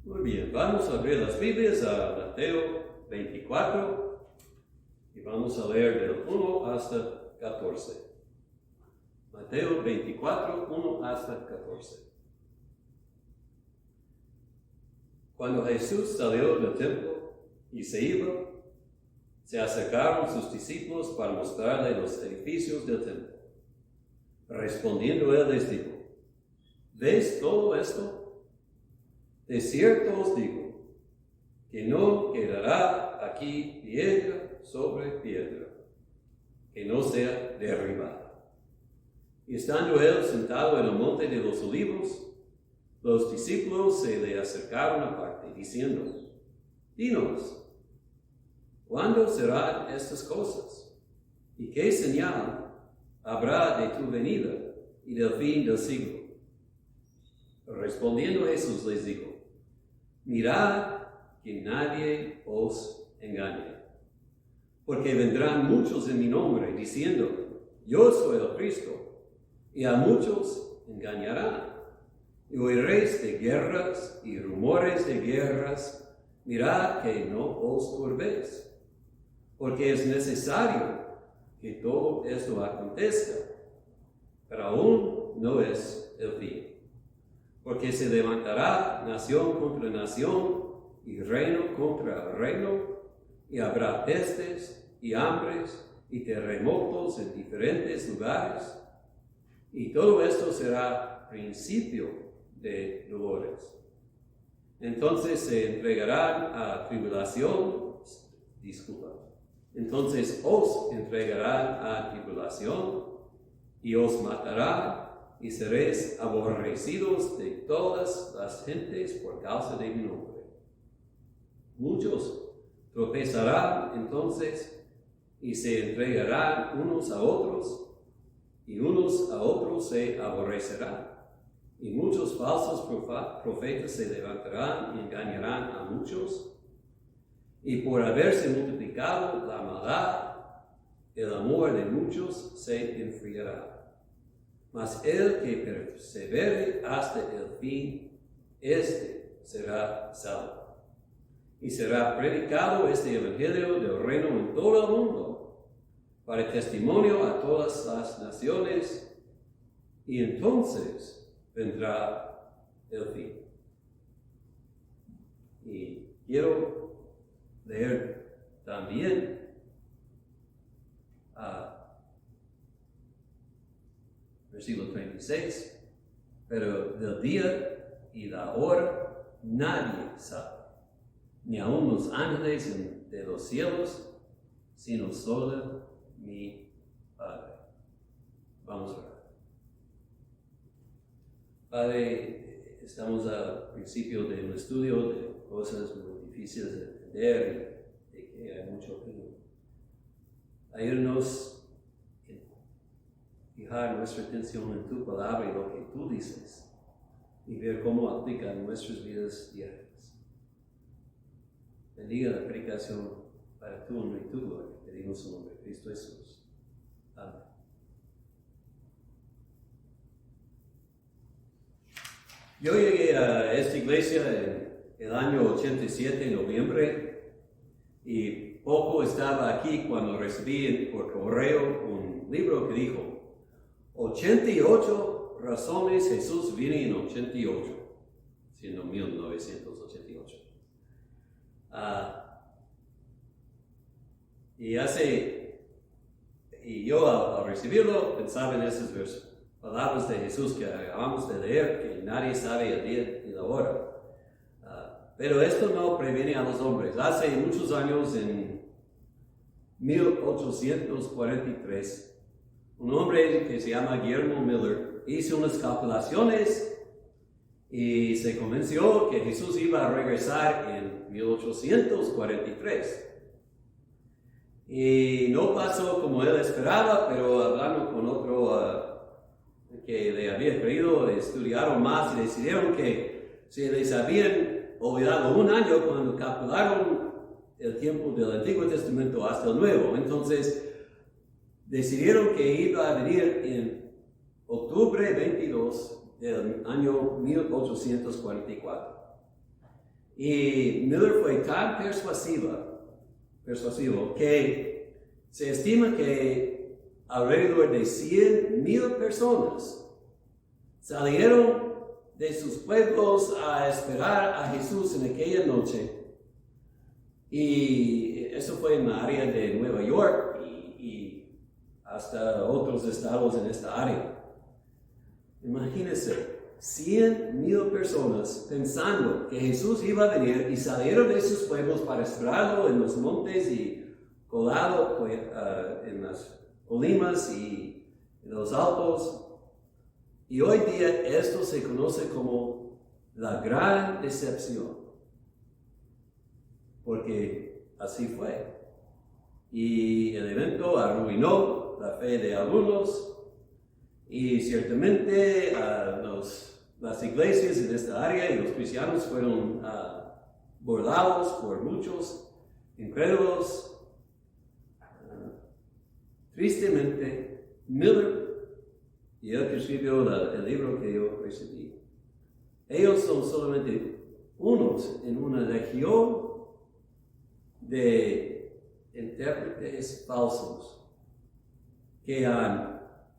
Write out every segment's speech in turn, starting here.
Muy bien, vamos a abrir las Biblias a Mateo 24 y vamos a leer del 1 hasta 14. Mateo 24, 1 hasta 14. Cuando Jesús salió del templo y se iba, se acercaron sus discípulos para mostrarle los edificios del templo. Respondiendo él les dijo: ¿Ves todo esto? De cierto os digo, que no quedará aquí piedra sobre piedra, que no sea derribada. Y estando él sentado en el monte de los olivos, los discípulos se le acercaron aparte, diciendo: Dinos, ¿cuándo serán estas cosas? ¿Y qué señal habrá de tu venida y del fin del siglo? Respondiendo Jesús les dijo: Mirad que nadie os engañe, porque vendrán muchos en mi nombre, diciendo: Yo soy el Cristo, y a muchos engañarán. Y oiréis de guerras y rumores de guerras. Mirad que no os turbéis, porque es necesario que todo esto acontezca, pero aún no es el fin. Porque se levantará nación contra nación y reino contra reino, y habrá pestes y hambres y terremotos en diferentes lugares, y todo esto será principio de dolores. Entonces se entregarán a tribulación, entonces os entregarán a tribulación y os matarán, y seréis aborrecidos de todas las gentes por causa de mi nombre. Muchos tropezarán entonces y se entregarán unos a otros, y unos a otros se aborrecerán. Y muchos falsos profetas se levantarán y engañarán a muchos. Y por haberse multiplicado la maldad, el amor de muchos se enfriará. Mas el que persevere hasta el fin, este será salvo. Y será predicado este evangelio del reino en todo el mundo, para testimonio a todas las naciones, y entonces vendrá el fin. Y quiero leer también versículo 36, pero del día y la hora nadie sabe, ni aun los ángeles de los cielos, sino solo mi Padre. Vamos a orar. Padre, estamos al principio de un estudio de cosas muy difíciles de entender y de que hay mucho opinión. Ayúdanos fijar nuestra atención en tu palabra y lo que tú dices, y ver cómo aplica en nuestras vidas diarias. Bendiga la predicación para tu honor y tu gloria. Pedimos en nombre de Cristo Jesús. Amén. Yo llegué a esta iglesia en el año 87, en noviembre, y poco estaba aquí cuando recibí por correo un libro que dijo: 88 razones Jesús vino en 88, siendo 1988. Y yo al recibirlo pensaba en esas palabras de Jesús que acabamos de leer, que nadie sabe el día y la hora. Pero esto no previene a los hombres. Hace muchos años, en 1843, un hombre que se llama Guillermo Miller hizo unas calculaciones y se convenció que Jesús iba a regresar en 1843. Y no pasó como él esperaba, pero hablando con otro que le había creído, estudiaron más y decidieron que se les habían olvidado un año cuando calcularon el tiempo del Antiguo Testamento hasta el Nuevo. Entonces, decidieron que iba a venir en octubre 22 del año 1844. Y Miller fue tan persuasivo que se estima que alrededor de 100,000 personas salieron de sus pueblos a esperar a Jesús en aquella noche. Y eso fue en la área de Nueva York y hasta otros estados en esta área. Imagínense, 100,000 personas pensando que Jesús iba a venir y salieron de sus pueblos para esperarlo en los montes y colado en las colinas y en los altos. Y hoy día esto se conoce como la gran decepción, porque así fue. Y el evento arruinó la fe de algunos y ciertamente las iglesias en esta área y los cristianos fueron bordados por muchos incrédulos. Tristemente, Miller y él que escribió el libro que yo recibí, ellos son solamente unos en una legión de intérpretes falsos que han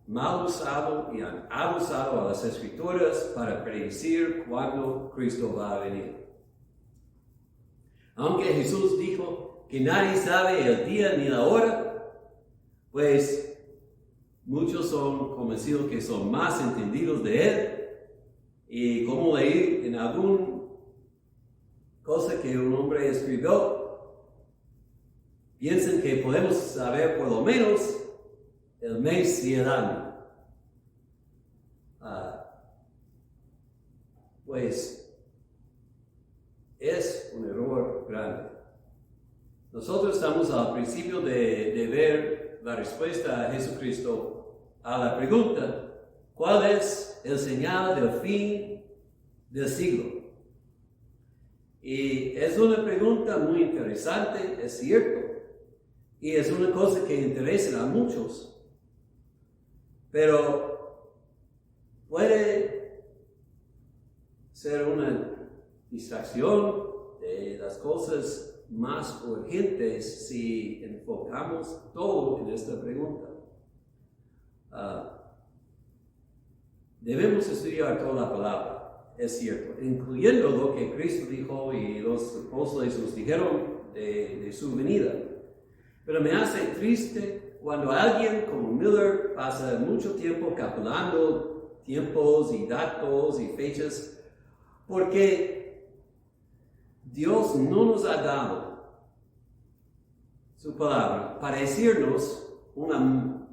mal usado y han abusado a las escrituras para predecir cuándo Cristo va a venir. Aunque Jesús dijo que nadie sabe el día ni la hora, pues muchos son convencidos que son más entendidos de Él y cómo leer en alguna cosa que un hombre escribió, piensan que podemos saber por lo menos el mes y el año. Pues es un error grande. Nosotros estamos al principio de ver la respuesta a Jesucristo a la pregunta, ¿cuál es el señal del fin del siglo? Y es una pregunta muy interesante, es cierto, y es una cosa que interesa a muchos. Pero puede ser una distracción de las cosas más urgentes si enfocamos todo en esta pregunta. Debemos estudiar toda la palabra, es cierto, incluyendo lo que Cristo dijo y los apóstoles nos dijeron de su venida. Pero me hace triste cuando alguien como Miller pasa mucho tiempo calculando tiempos y datos y fechas, porque Dios no nos ha dado su palabra para decirnos un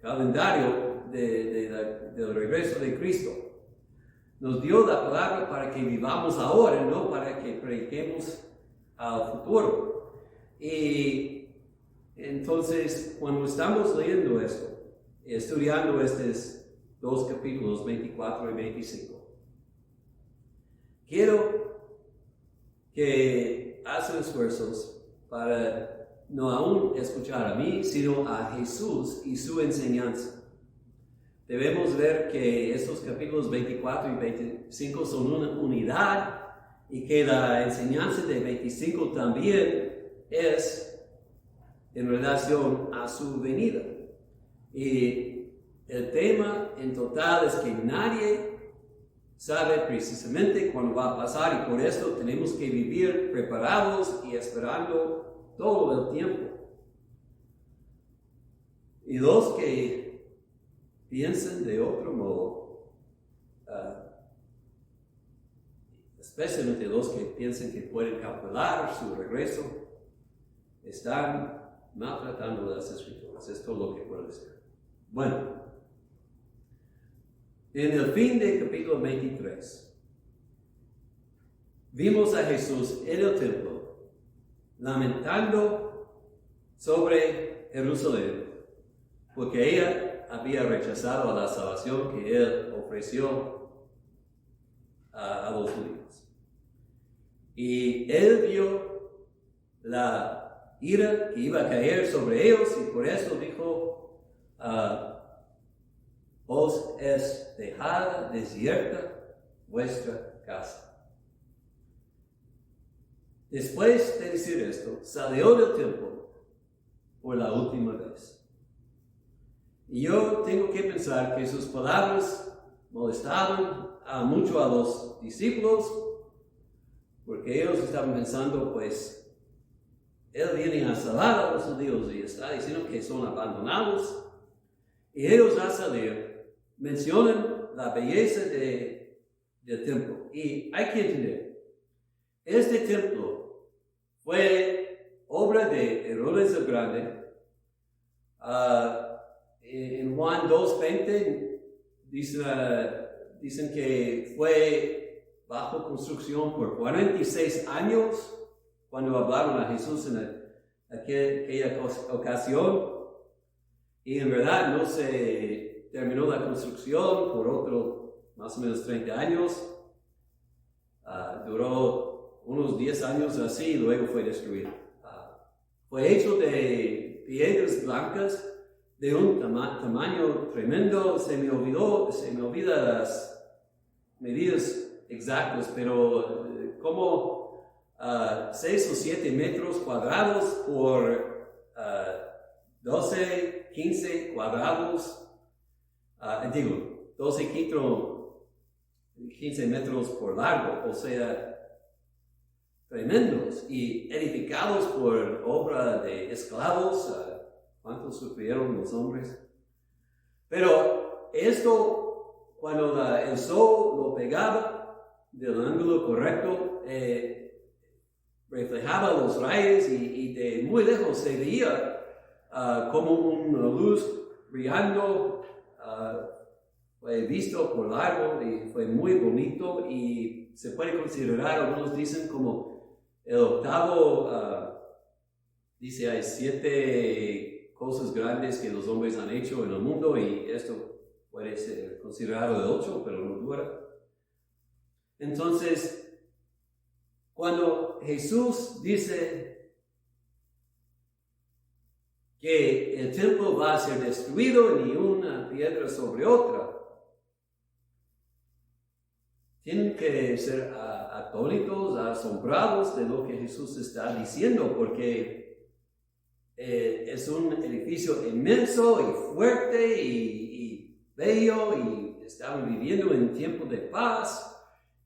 calendario del regreso de Cristo. Nos dio la palabra para que vivamos ahora, no para que prediquemos al futuro. Y entonces, cuando estamos leyendo esto, estudiando estos dos capítulos, 24 y 25, quiero que hagan esfuerzos para no aún escuchar a mí, sino a Jesús y su enseñanza. Debemos ver que estos capítulos 24 y 25 son una unidad y que la enseñanza de 25 también es en relación a su venida. Y el tema en total es que nadie sabe precisamente cuándo va a pasar y por eso tenemos que vivir preparados y esperando todo el tiempo. Y los que piensan de otro modo, especialmente los que piensan que pueden calcular su regreso, están maltratando las escrituras. Es todo lo que puedo decir. Bueno, en el fin del capítulo 23, vimos a Jesús en el templo lamentando sobre Jerusalén, porque ella había rechazado la salvación que Él ofreció a los judíos. Y Él vio la ira que iba a caer sobre ellos y por eso dijo, os es dejada desierta vuestra casa. Después de decir esto, salió del templo por la última vez. Y yo tengo que pensar que sus palabras molestaban mucho a los discípulos, porque ellos estaban pensando, pues, Él viene a salvar a los judíos y está diciendo que son abandonados. Y ellos al salir mencionan la belleza del templo. Y hay que entender, este templo fue obra de Herodes el Grande. En Juan 2:20 dicen que fue bajo construcción por 46 años cuando hablaron a Jesús en aquella ocasión. Y en verdad no se terminó la construcción por otro más o menos 30 años. Duró unos 10 años así y luego fue destruido. Fue hecho de piedras blancas de un tamaño tremendo. Se me olvidan las medidas exactas, pero como 6 o 7 metros cuadrados por 12, 15 cuadrados, 12, 15 metros por largo, o sea, tremendos y edificados por obra de esclavos. ¿Cuántos sufrieron los hombres? Pero esto, cuando el sol lo pegaba del ángulo correcto, reflejaba los rayos y de muy lejos se veía como una luz brillando. Fue visto por largo y fue muy bonito y se puede considerar, algunos dicen, como el octavo. Dice, hay 7 cosas grandes que los hombres han hecho en el mundo y esto puede ser considerado el 8, pero no dura. Entonces, cuando Jesús dice que el templo va a ser destruido ni una piedra sobre otra, tienen que ser atónitos, asombrados de lo que Jesús está diciendo, porque es un edificio inmenso y fuerte y bello, y estaban viviendo en tiempo de paz,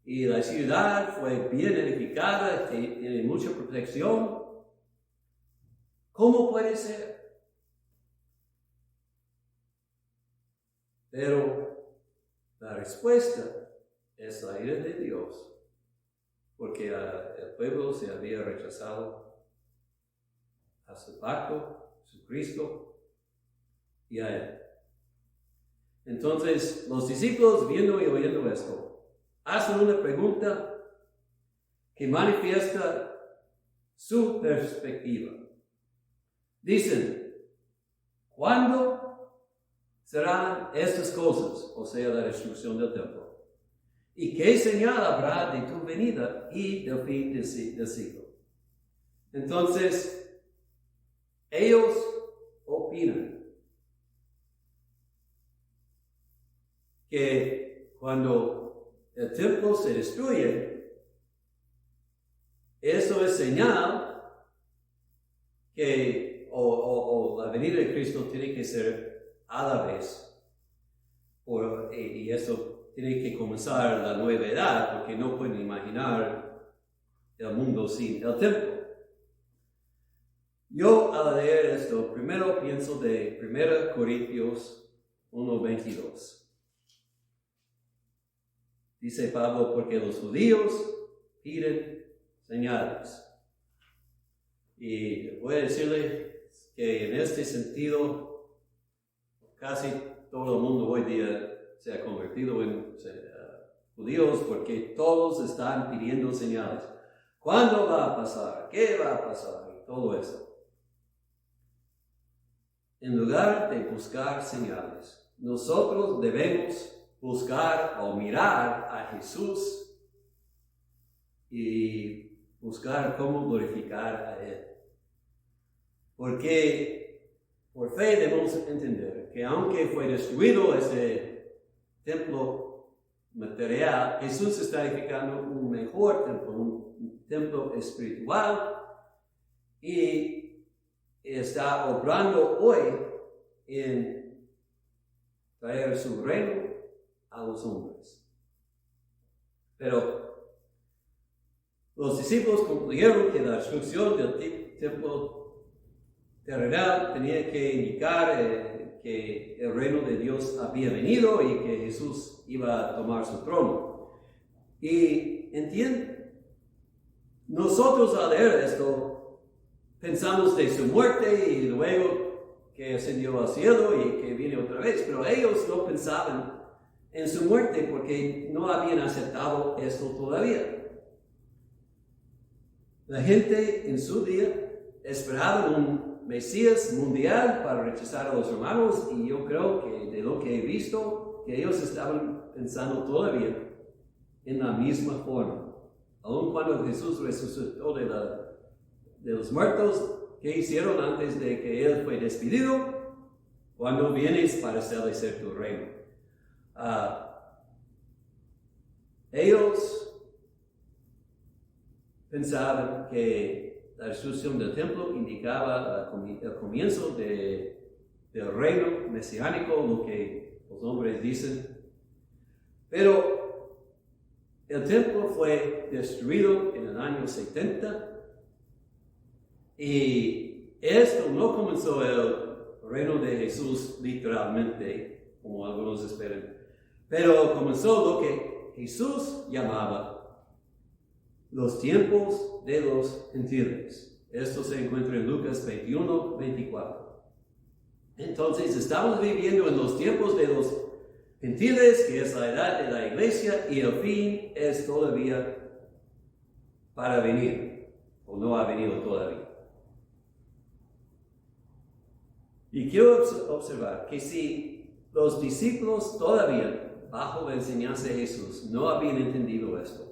y la ciudad fue bien edificada, tiene mucha protección. ¿Cómo puede ser? Pero la respuesta es la ira de Dios, porque el pueblo se había rechazado a su pacto, a su Cristo y a Él. Entonces, los discípulos, viendo y oyendo esto, hacen una pregunta que manifiesta su perspectiva. Dicen, ¿cuándo serán estas cosas? O sea, la destrucción del templo. ¿Y qué señal habrá de tu venida y del fin del siglo? Entonces, ellos opinan que cuando el templo se destruye, eso es señal que o la venida de Cristo tiene que ser a la vez, y eso tiene que comenzar la nueva edad, porque no pueden imaginar el mundo sin el templo. Yo al leer esto, primero pienso de 1 Corintios 1:22. Dice Pablo, porque los judíos piden señales. Y voy a decirle que en este sentido, casi todo el mundo hoy día se ha convertido en judíos, porque todos están pidiendo señales. ¿Cuándo va a pasar? ¿Qué va a pasar? Y todo eso. En lugar de buscar señales, nosotros debemos buscar o mirar a Jesús y buscar cómo glorificar a Él. Porque por fe debemos entender que aunque fue destruido ese templo material, Jesús está edificando un mejor templo, un templo espiritual, y está obrando hoy en traer su reino a los hombres. Pero los discípulos concluyeron que la destrucción del templo terrenal tenía que indicar que el reino de Dios había venido y que Jesús iba a tomar su trono. Y entienden, nosotros al leer esto pensamos de su muerte y luego que ascendió al cielo y que viene otra vez, pero ellos no pensaban en su muerte porque no habían aceptado esto todavía. La gente en su día esperaba un Mesías mundial para rechazar a los romanos, y yo creo que de lo que he visto, que ellos estaban pensando todavía en la misma forma. Aun cuando Jesús resucitó de los muertos, ¿qué hicieron antes de que Él fue despedido? Cuando vienes para establecer tu reino. Ellos pensaban que la destrucción del templo indicaba el comienzo del reino mesiánico, lo que los hombres dicen. Pero el templo fue destruido en el año 70 y esto no comenzó el reino de Jesús literalmente, como algunos esperan, pero comenzó lo que Jesús llamaba los tiempos de los gentiles. Esto se encuentra en Lucas 21, 24. Entonces, estamos viviendo en los tiempos de los gentiles, que es la edad de la iglesia, y el fin es todavía para venir, o no ha venido todavía. Y quiero observar que si los discípulos todavía, bajo la enseñanza de Jesús, no habían entendido esto,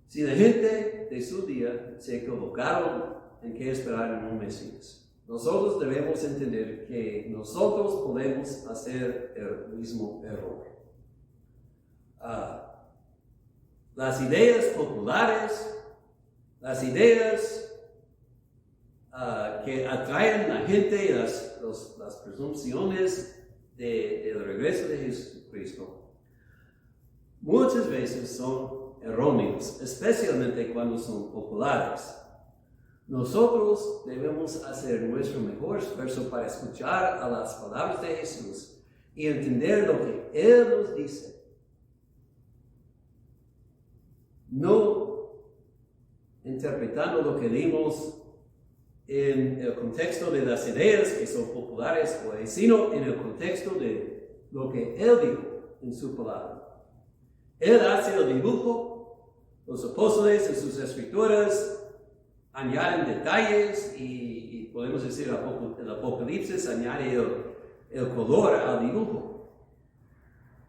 si la gente de su día se equivocaron en qué esperar en un Mesías, nosotros debemos entender que nosotros podemos hacer el mismo error. Las ideas populares, las ideas que atraen a la gente, las presunciones del regreso de Jesucristo, muchas veces son erróneos, especialmente cuando son populares. Nosotros debemos hacer nuestro mejor esfuerzo para escuchar a las palabras de Jesús y entender lo que Él nos dice. No interpretando lo que leímos en el contexto de las ideas que son populares, sino en el contexto de lo que Él dijo en su palabra. Él hace el dibujo, los apóstoles en sus escrituras añaden detalles y podemos decir el Apocalipsis añade el color al dibujo.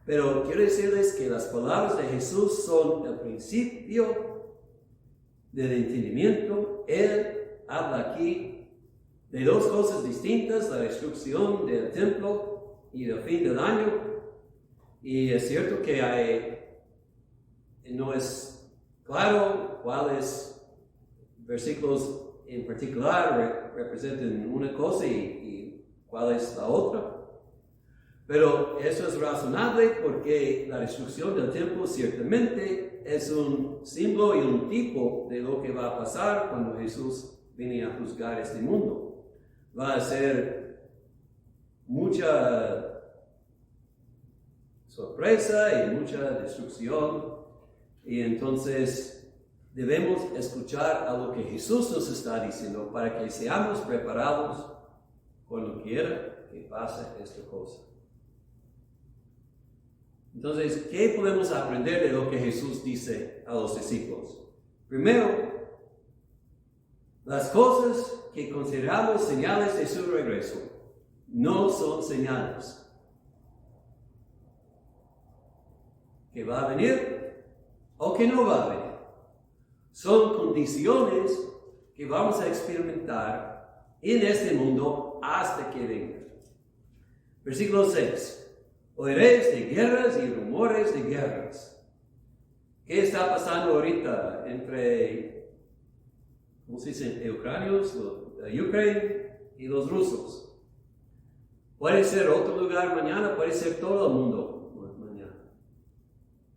Pero quiero decirles que las palabras de Jesús son el principio del entendimiento. Él habla aquí de dos cosas distintas, la destrucción del templo y el fin del año. Y es cierto que no es claro cuáles versículos en particular representan una cosa y cuál es la otra. Pero eso es razonable porque la destrucción del templo ciertamente es un símbolo y un tipo de lo que va a pasar cuando Jesús viene a juzgar este mundo. Va a ser mucha sorpresa y mucha destrucción. Y entonces debemos escuchar a lo que Jesús nos está diciendo para que seamos preparados cuando quiera que pase esta cosa. Entonces, ¿qué podemos aprender de lo que Jesús dice a los discípulos? Primero, las cosas que consideramos señales de su regreso no son señales. ¿Que va a venir o que no va a venir? Son condiciones que vamos a experimentar en este mundo hasta que venga. Versículo 6. Oiréis de guerras y rumores de guerras. ¿Qué está pasando ahorita entre, ¿cómo se dice? Ucranios, Ucrania y los rusos? Puede ser otro lugar mañana, puede ser todo el mundo mañana.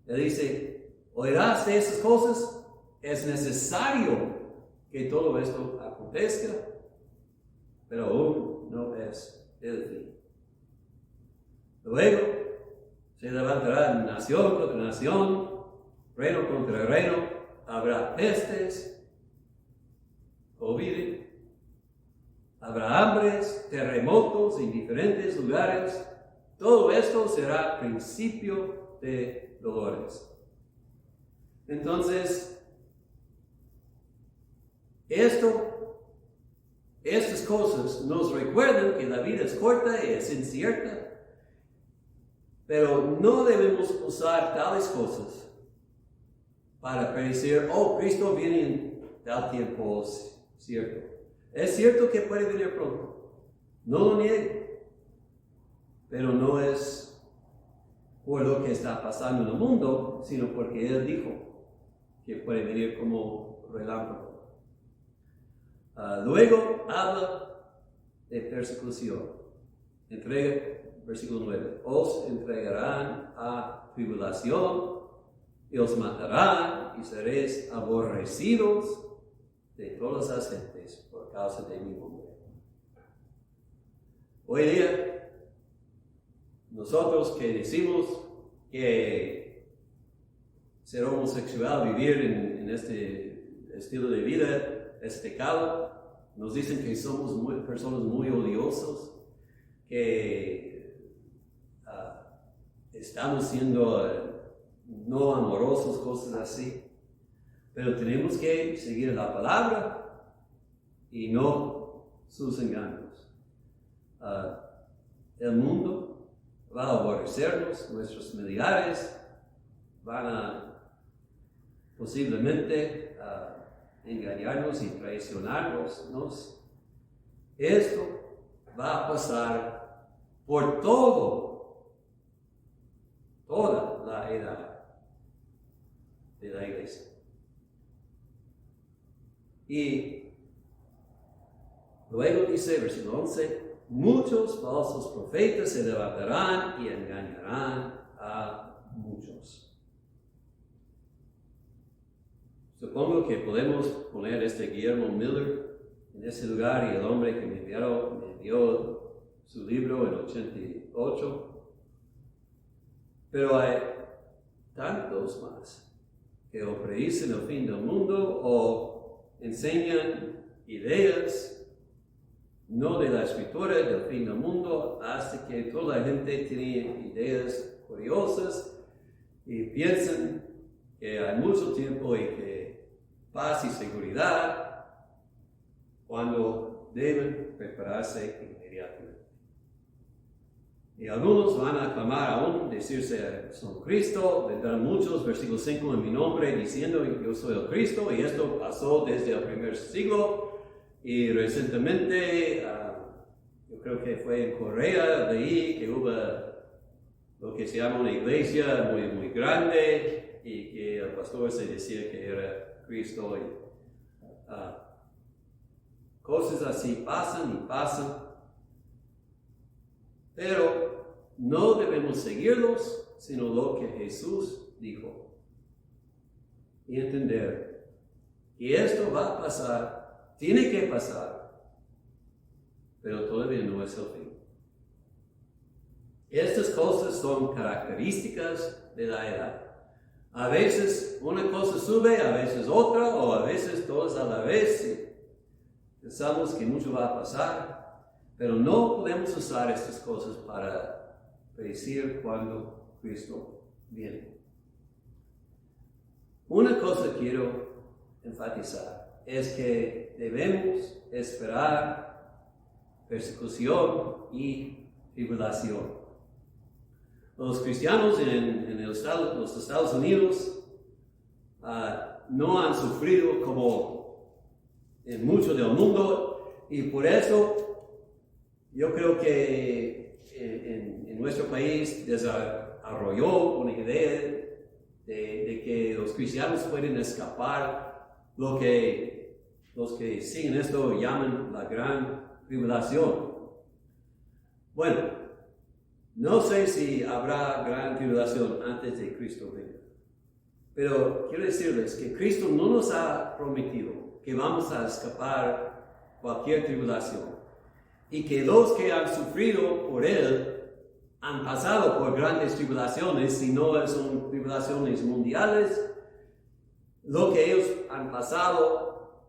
Él dice, oirás de esas cosas, es necesario que todo esto acontezca, pero aún no es el fin. Luego se levantará nación contra nación, reino contra reino, habrá pestes, COVID, habrá hambres, terremotos en diferentes lugares. Todo esto será principio de dolores. Entonces, estas cosas nos recuerdan que la vida es corta y es incierta, pero no debemos usar tales cosas para predecir, oh, Cristo viene en tal tiempo, cierto. Es cierto que puede venir pronto, no lo niego, pero no es por lo que está pasando en el mundo, sino porque Él dijo que puede venir como relámpago. Luego habla de persecución. Versículo 9. Os entregarán a tribulación y os matarán y seréis aborrecidos de todas las gentes por causa de mi nombre. Hoy día, nosotros que decimos que ser homosexual, vivir en este estilo de vida, es pecado, nos dicen que somos personas muy odiosas, que estamos siendo no amorosos, cosas así. Pero tenemos que seguir la palabra y no sus engaños. El mundo va a aborrecernos, nuestros familiares van a posiblemente engañarnos y traicionarnos. Esto va a pasar por toda la edad de la iglesia. Y luego dice, versículo 11, muchos falsos profetas se levantarán y engañarán a muchos. Supongo que podemos poner Guillermo Miller en ese lugar y el hombre que me envió su libro en 88. Pero hay tantos más que o predicen el fin del mundo o enseñan ideas no de la escritura del fin del mundo, hasta que toda la gente tiene ideas curiosas y piensan que hay mucho tiempo y que paz y seguridad, cuando deben prepararse inmediatamente. Y algunos van a clamar aún, decirse, son Cristo, vendrán muchos, versículo 5, en mi nombre, diciendo, yo soy el Cristo, y esto pasó desde el primer siglo, y recientemente, yo creo que fue en Corea, leí que hubo lo que se llama una iglesia muy, muy grande, y que el pastor se decía que era Cristo. Cosas así pasan y pasan, pero no debemos seguirlos, sino lo que Jesús dijo. Y entender que esto va a pasar, tiene que pasar, pero todavía no es el fin. Estas cosas son características de la edad. A veces una cosa sube, a veces otra, o a veces todas a la vez. Pensamos que mucho va a pasar, pero no podemos usar estas cosas para predecir cuándo Cristo viene. Una cosa quiero enfatizar es que debemos esperar persecución y tribulación. Los cristianos en los Estados Unidos no han sufrido como en mucho del mundo, y por eso yo creo que en nuestro país desarrolló una idea de que los cristianos pueden escapar los que siguen esto llaman la gran tribulación. Bueno, no sé si habrá gran tribulación antes de Cristo venga, pero quiero decirles que Cristo no nos ha prometido que vamos a escapar cualquier tribulación y que los que han sufrido por Él han pasado por grandes tribulaciones, si no son tribulaciones mundiales. Lo que ellos han pasado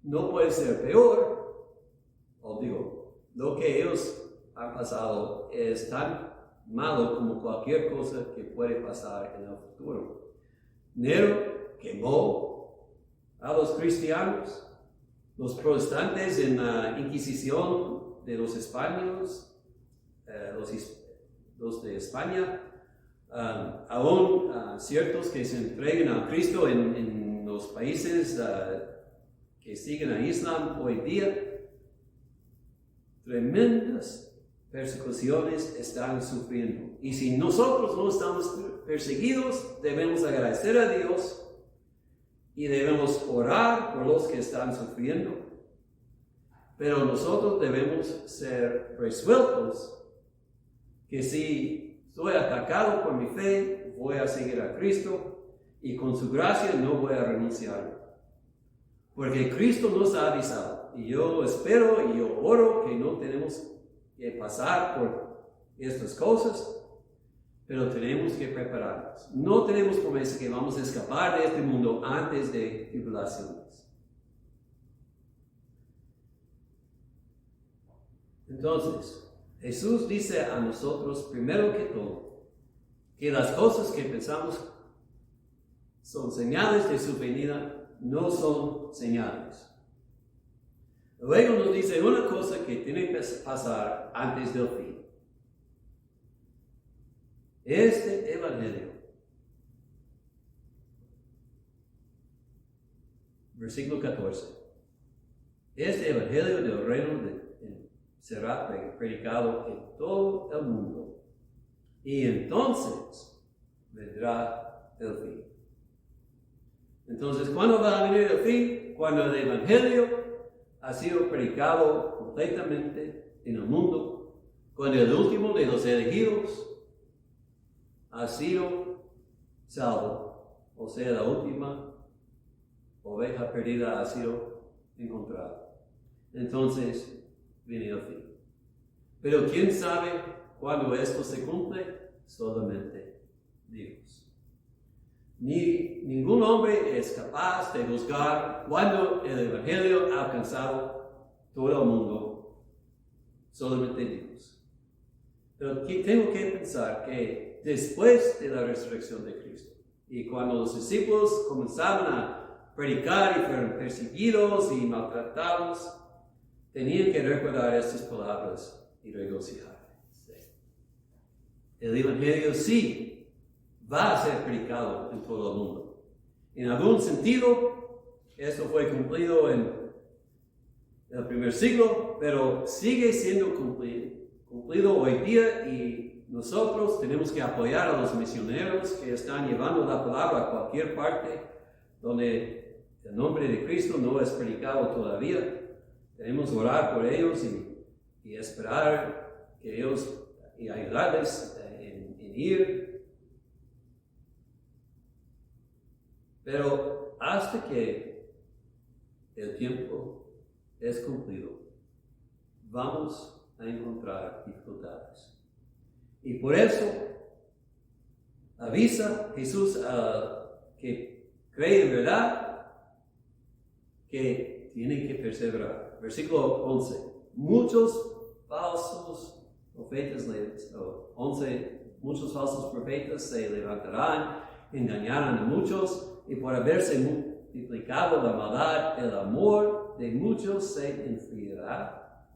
no puede ser peor, lo que ellos han pasado es tan malo como cualquier cosa que puede pasar en el futuro. Nero quemó a los cristianos, los protestantes en la Inquisición de los españoles, los de España, aún ciertos que se entreguen a Cristo en los países que siguen a Islam hoy día, tremendas persecuciones están sufriendo. Y si nosotros no estamos perseguidos, debemos agradecer a Dios y debemos orar por los que están sufriendo. Pero nosotros debemos ser resueltos que si soy atacado por mi fe, voy a seguir a Cristo y con su gracia no voy a renunciar. Porque Cristo nos ha avisado y yo espero y yo oro que no tenemos que pasar por estas cosas, pero tenemos que prepararnos. No tenemos promesa que vamos a escapar de este mundo antes de tribulaciones. Entonces, Jesús dice a nosotros, primero que todo, que las cosas que pensamos son señales de su venida, no son señales. Luego nos dice una cosa que tiene que pasar antes del fin. Este evangelio, versículo 14, este evangelio del reino será predicado en todo el mundo y entonces vendrá el fin. Entonces, ¿cuándo va a venir el fin? Cuando el evangelio ha sido predicado completamente en el mundo, cuando el último de los elegidos ha sido salvo, o sea, la última oveja perdida ha sido encontrada. Entonces viene el fin. Pero ¿quién sabe cuándo esto se cumple? Solamente Dios. Ningún hombre es capaz de juzgar cuando el evangelio ha alcanzado todo el mundo. Solamente Dios. Pero tengo que pensar que después de la resurrección de Cristo, y cuando los discípulos comenzaron a predicar y fueron perseguidos y maltratados, tenían que recordar estas palabras y regocijarse. El evangelio sí va a ser predicado en todo el mundo. En algún sentido, esto fue cumplido en el primer siglo, pero sigue siendo cumplido hoy día y nosotros tenemos que apoyar a los misioneros que están llevando la palabra a cualquier parte donde el nombre de Cristo no es predicado todavía. Debemos orar por ellos y esperar que ellos y ayudarles en ir. Pero hasta que el tiempo es cumplido, vamos a encontrar dificultades. Y por eso avisa Jesús que cree en verdad que tienen que perseverar. Versículo 11. Muchos falsos profetas se levantarán, engañarán a muchos, y por haberse multiplicado la maldad, el amor de muchos se enfriará.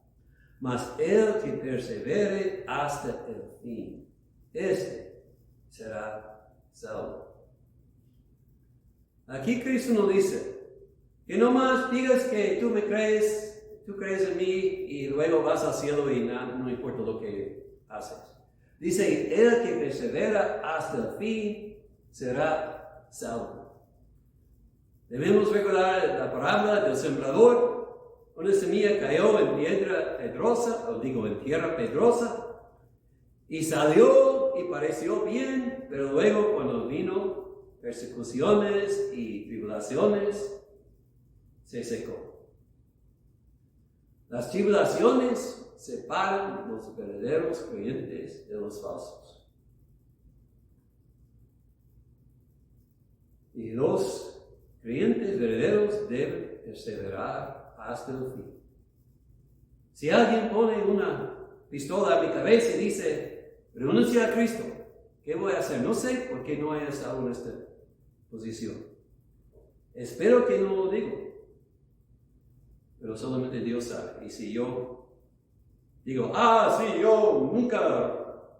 Mas el que persevere hasta el fin, este será salvo. Aquí Cristo nos dice que no más digas que tú me crees, tú crees en mí y luego vas al cielo y no importa lo que haces. Dice, el que persevera hasta el fin será salvo. Debemos recordar la parábola del sembrador. Una semilla cayó en en tierra pedrosa, y salió y pareció bien, pero luego cuando vino persecuciones y tribulaciones, se secó. Las tribulaciones separan los verdaderos creyentes de los falsos. Y los creyentes verdaderos deben perseverar hasta el fin. Si alguien pone una pistola a mi cabeza y dice, renuncia a Cristo, ¿qué voy a hacer? No sé por qué no haya estado en esta posición. Espero que no lo digo, pero solamente Dios sabe. Y si yo digo, sí, yo nunca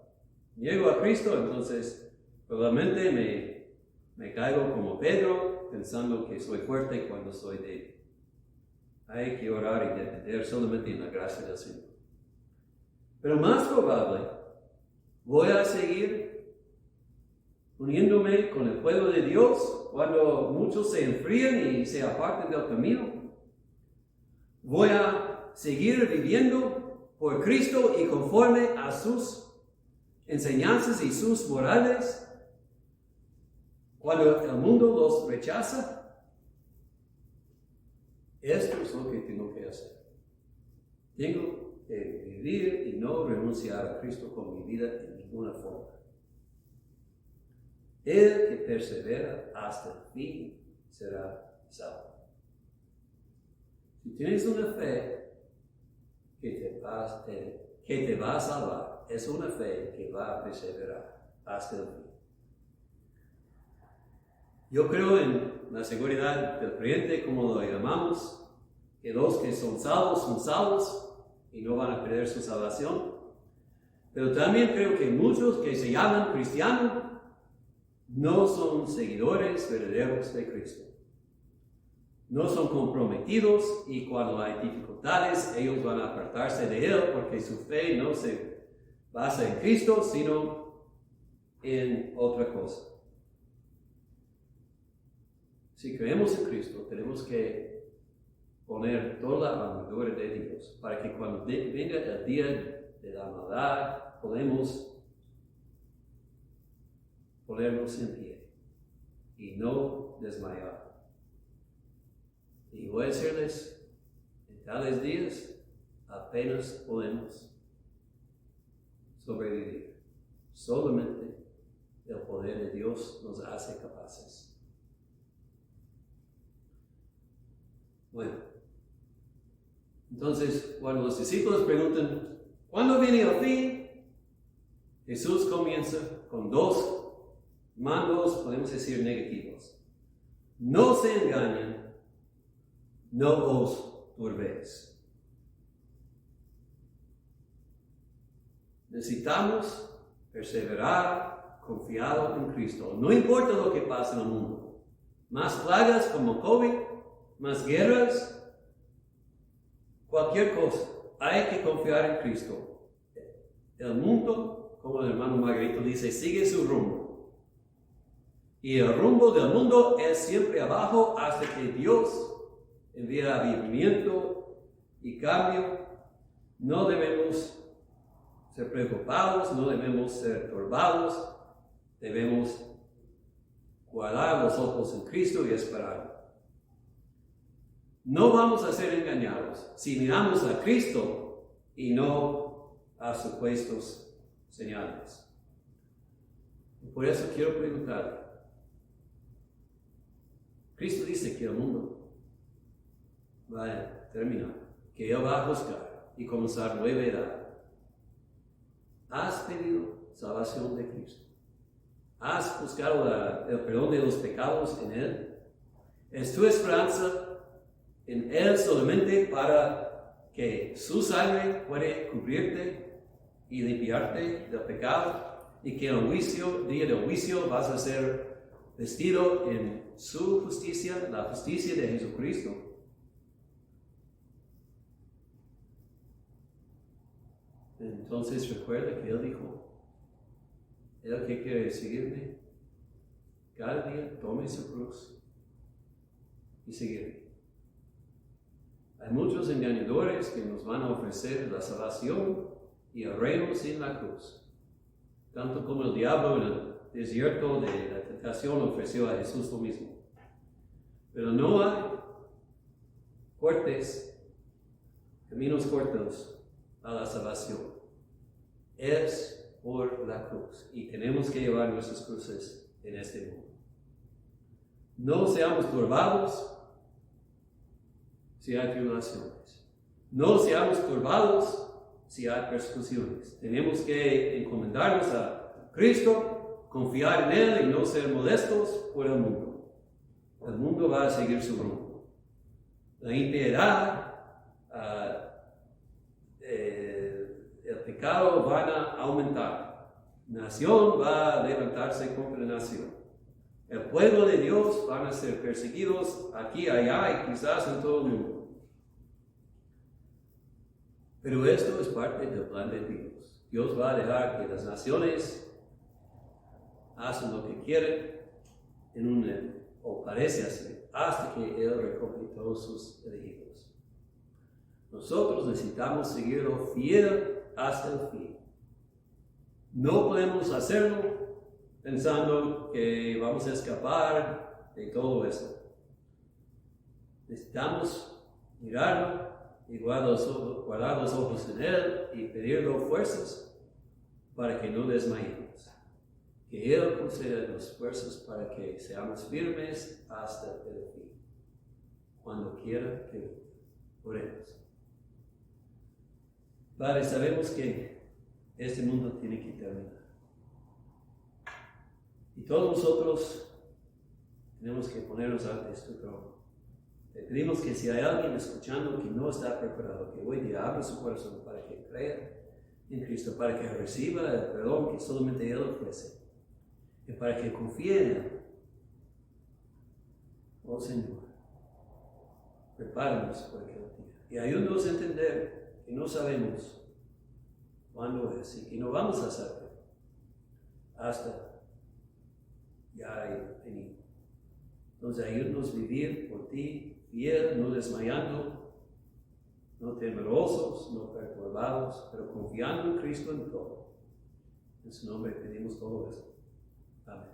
llego a Cristo, entonces probablemente me caigo como Pedro, pensando que soy fuerte cuando soy débil. Hay que orar y depender solamente en la gracia del Señor. Pero más probable, voy a seguir uniéndome con el pueblo de Dios cuando muchos se enfríen y se aparten del camino. Voy a seguir viviendo por Cristo y conforme a sus enseñanzas y sus morales cuando el mundo los rechaza. Esto es lo que tengo que hacer. Tengo que vivir y no renunciar a Cristo con mi vida en ninguna forma. El que persevera hasta el fin será salvo. Si tienes una fe que te va a salvar, es una fe que va a perseverar hasta el fin. Yo creo en la seguridad del creyente, como lo llamamos, que los que son salvos y no van a perder su salvación. Pero también creo que muchos que se llaman cristianos no son seguidores verdaderos de Cristo. No son comprometidos y cuando hay dificultades ellos van a apartarse de Él porque su fe no se basa en Cristo sino en otra cosa. Si creemos en Cristo tenemos que poner toda la armadura de Dios para que cuando venga el día de la maldad podemos ponernos en pie y no desmayar. Y voy a decirles, en tales días apenas podemos sobrevivir. Solamente el poder de Dios nos hace capaces. Bueno, entonces cuando los discípulos preguntan, ¿cuándo viene el fin? Jesús comienza con dos mandos, podemos decir, negativos. No se engañen, no os turbéis. Necesitamos perseverar confiado en Cristo. No importa lo que pase en el mundo. Más plagas como COVID, más guerras, cualquier cosa. Hay que confiar en Cristo. El mundo, como el hermano Margarito dice, sigue su rumbo. Y el rumbo del mundo es siempre abajo hasta que Dios envía avivamiento y cambio. No debemos ser preocupados, no debemos ser turbados, debemos guardar los ojos en Cristo y esperar. No vamos a ser engañados si miramos a Cristo y no a supuestos señales. Por eso quiero preguntar, Cristo dice que el mundo va a terminar, que Él va a juzgar y comenzar nueva edad. ¿Has pedido salvación de Cristo? ¿Has buscado el perdón de los pecados en Él? ¿Es tu esperanza en Él solamente para que su sangre puede cubrirte y limpiarte del pecado y que en el día del juicio vas a ser vestido en su justicia, la justicia de Jesucristo? entonces recuerda que Él dijo, el que quiere seguirme, cada día tome su cruz y seguirme. Hay muchos engañadores que nos van a ofrecer la salvación y el reino sin la cruz, tanto como el diablo en el desierto de la tentación ofreció a Jesús lo mismo. Pero no hay caminos cortos a la salvación. Es por la cruz y tenemos que llevar nuestras cruces en este mundo. No seamos turbados si hay tribulaciones. No seamos turbados si hay persecuciones. Tenemos que encomendarnos a Cristo, confiar en Él y no ser molestos por el mundo. El mundo va a seguir su rumbo. La impiedad, el pecado van a aumentar. Nación va a levantarse contra nación. El pueblo de Dios van a ser perseguidos aquí, allá y quizás en todo el mundo. Pero esto es parte del plan de Dios. Dios va a dejar que las naciones hacen lo que quieren o parece así, hasta que Él recoge todos sus elegidos. Nosotros necesitamos seguirlo fiel hasta el fin. No podemos hacerlo pensando que vamos a escapar de todo esto. Necesitamos mirarlo y guardar los ojos en Él y pedirle fuerzas para que no desmayemos. Que Él conceda las fuerzas para que seamos firmes hasta el fin. Cuando quiera que oremos. Padre, sabemos que este mundo tiene que terminar. Y todos nosotros tenemos que ponernos ante este trono. Te pedimos que si hay alguien escuchando que no está preparado, que hoy día abra su corazón para que crea en Cristo, para que reciba el perdón que solamente Él ofrece, y para que confíe en Él. Oh Señor, prepáranos para aquel día. Y ayúdanos a entender que no sabemos cuándo es y que no vamos a saber hasta ya hay venido. Entonces ayúdanos a vivir por ti, fiel, no desmayando, no temerosos, no perturbados, pero confiando en Cristo en todo. En su nombre pedimos todo esto. Amén.